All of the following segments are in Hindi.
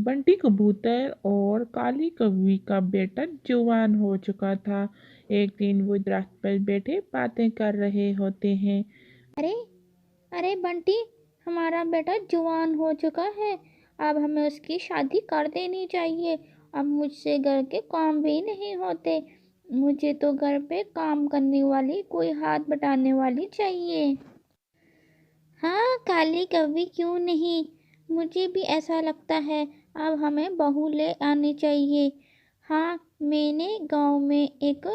बंटी कबूतर और काली कौवी का बेटा जवान हो चुका था। एक दिन वो दरख्त पर बैठे बातें कर रहे होते हैं। अरे अरे बंटी, हमारा बेटा जवान हो चुका है। अब हमें उसकी शादी कर देनी चाहिए। अब मुझसे घर के काम भी नहीं होते। मुझे तो घर पे काम करने वाली, कोई हाथ बटाने वाली चाहिए। हाँ काली कवि, क्यों नहीं। मुझे भी ऐसा लगता है। अब हमें बहू ले आनी चाहिए। हाँ, मैंने गांव में एक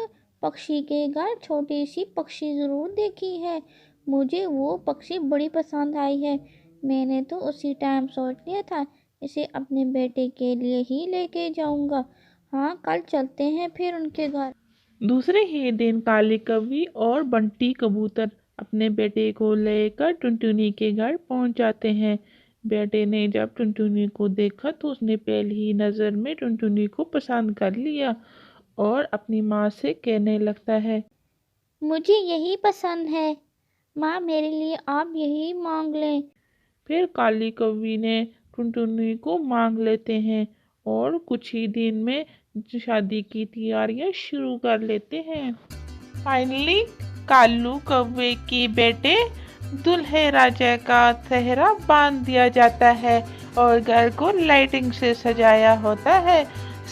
पक्षी के घर छोटी सी पक्षी ज़रूर देखी है। मुझे वो पक्षी बड़ी पसंद आई है। मैंने तो उसी टाइम सोच लिया था, इसे अपने बेटे के लिए ही लेके जाऊंगा। हाँ, कल चलते हैं फिर उनके घर। दूसरे ही दिन काली कौवी और बंटी कबूतर अपने बेटे को लेकर टुनटुनी के घर पहुंच जाते हैं। बेटे ने जब टुनटुनी को देखा तो उसने पहली ही नज़र में टुनटुनी को पसंद कर लिया और अपनी माँ से कहने लगता है। मुझे यही पसंद है। माँ, मेरे लिए आप यही मांग लें। फिर काली कौवी ने टुनटुनी को मांग लेते हैं और कुछ ही दिन में शादी की तैयारियां शुरू कर लेते हैं। फाइनली कालू कौवे के बेटे दूल्हे राजा का सेहरा बांध दिया जाता है और घर को लाइटिंग से सजाया होता है।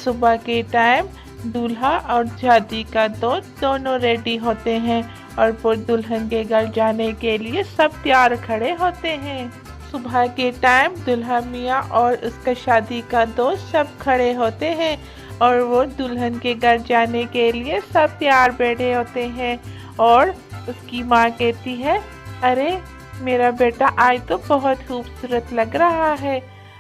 सुबह के टाइम दूल्हा और शादी का दोस्त दोनों रेडी होते हैं और वो दुल्हन के घर जाने के लिए सब तैयार खड़े होते हैं। सुबह के टाइम दुल्हा मियाँ और उसका शादी का दोस्त सब खड़े होते हैं और वो दुल्हन के घर जाने के लिए सब तैयार बैठे होते हैं और उसकी माँ कहती है, अरे मेरा बेटा आज तो बहुत खूबसूरत लग रहा है।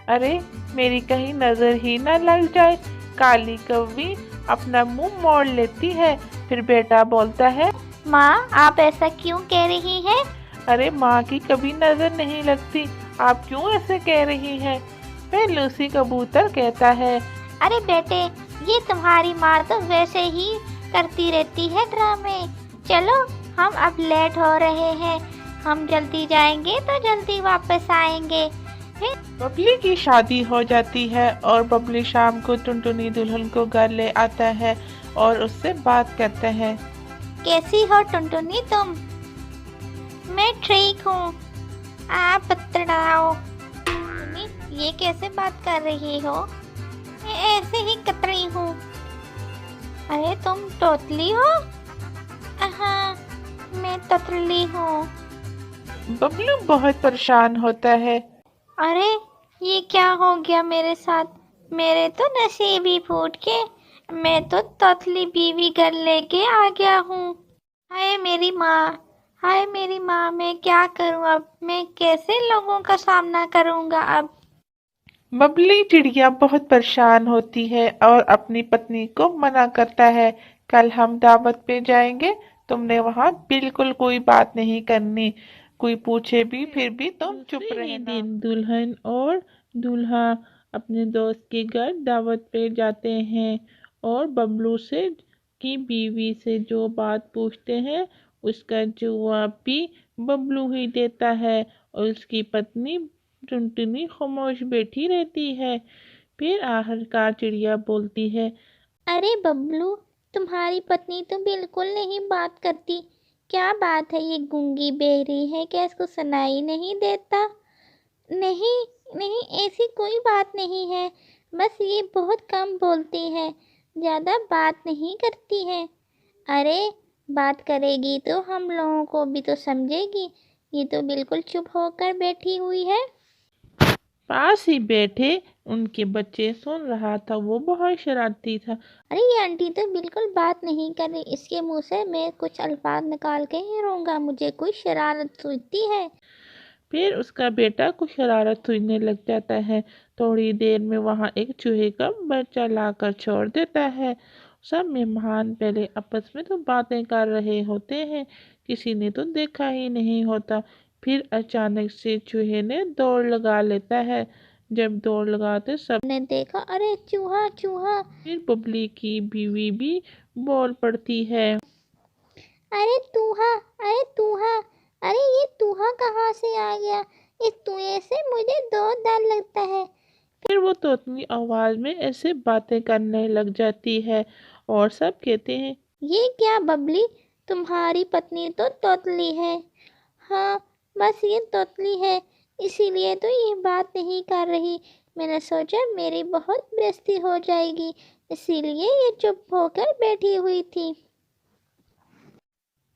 अरे मेरी कहीं नजर ही ना लग जाए। काली कौवी अपना मुंह मोड़ लेती है। फिर बेटा बोलता है, माँ, आप ऐसा क्यों कह रही हैं? अरे माँ की कभी नजर नहीं लगती, आप क्यों ऐसे कह रही हैं? फिर लूसी कबूतर कहता है, अरे बेटे, ये तुम्हारी माँ तो वैसे ही करती रहती है ड्रामे। चलो, हम अब लेट हो रहे हैं। हम जल्दी जाएंगे तो जल्दी वापस आएंगे। फिर बबली की शादी हो जाती है और बबली शाम को टुनटुनी दुल्हन को घर ले आता है और उससे बात करता है। कैसी हो टुनटुनी तुम? मैं ठीक हूँ। आप बतलाओ। टुनटुनी, ये कैसे बात कर रही हो? मैं ऐसे ही कतरी हूँ। अरे तुम तोतली हो? हाँ, मैं ततली हूँ। बबलू बहुत परेशान होता है। अरे, ये क्या हो गया मेरे साथ? मेरे तो नसीब ही फूट के। मैं तो तौतली बीवी घर लेके आ गया हूँ। हाय मेरी माँ, हाय मेरी माँ, मैं क्या करूँ अब? मैं कैसे लोगों का सामना करूँगा अब? बबली चिड़िया बहुत परेशान होती है और अपनी पत्नी को मना करता है, कल हम दावत पे जाएंगे, तुमने वहाँ बिल्कुल कोई बात नहीं करनी, कोई पूछे भी फिर भी तुम चुप रहना। दिन दुल्हन और दूल्हा अपने दोस्त के घर दावत पे जाते हैं और बबलू से की बीवी से जो बात पूछते हैं उसका जवाब भी बबलू ही देता है और उसकी पत्नी टुनटुनी खामोश बैठी रहती है। फिर आखिरकार चिड़िया बोलती है, अरे बबलू, तुम्हारी पत्नी तो बिल्कुल नहीं बात करती। क्या बात है, ये गूंगी बहरी है क्या? इसको सुनाई नहीं देता? नहीं, नहीं, ऐसी कोई बात नहीं है। बस ये बहुत कम बोलती है, ज़्यादा बात नहीं करती है। अरे, बात करेगी तो हम लोगों को भी तो समझेगी। ये तो बिल्कुल चुप होकर बैठी हुई है। पास ही बैठे उनके बच्चे सुन रहा था, वो बहुत शरारती था। अरे, ये आंटी तो बिल्कुल बात नहीं कर रही। इसके मुंह से मैं कुछ अल्फाज निकाल के ही रहूँगा। मुझे कोई शरारत सूझती है। फिर उसका बेटा को शरारत सूझने लग जाता है। थोड़ी देर में वहाँ एक चूहे का बच्चा लाकर छोड़ देता है। सब मेहमान पहले आपस में तो बातें कर रहे होते हैं, किसी ने तो देखा ही नहीं होता। फिर अचानक से चूहे ने दौड़ लगा लेता है। जब दौड़ लगाते सब ने देखा, अरे चूहा चूहा। फिर बबली की बीवी भी बोल पड़ती है। अरे तूहा, अरे तूहा, अरे ये तूहा कहाँ से आ गया? इस तुए से मुझे दो डर लगता है। फिर वो तोतली आवाज़ में ऐसे बातें करने लग जाती है और सब कहते हैं, ये क्या बबली, तुम्हारी पत्नी तो तोतली है। हाँ, बस ये तोतली है, इसीलिए तो ये बात नहीं कर रही। मैंने सोचा मेरी बहुत बेइज्जती हो जाएगी, इसीलिए ये चुप होकर बैठी हुई थी।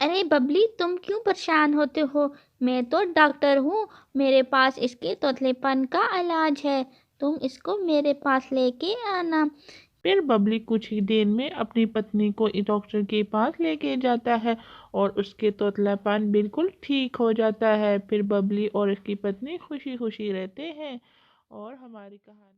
अरे बबली, तुम क्यों परेशान होते हो? मैं तो डॉक्टर हूँ, मेरे पास इसके तोतलेपन का इलाज है। तुम इसको मेरे पास लेके आना। फिर बबली कुछ ही देर में अपनी पत्नी को डॉक्टर के पास लेके जाता है और उसके तोतलापन बिल्कुल ठीक हो जाता है। फिर बबली और उसकी पत्नी खुशी खुशी रहते हैं और हमारी कहानी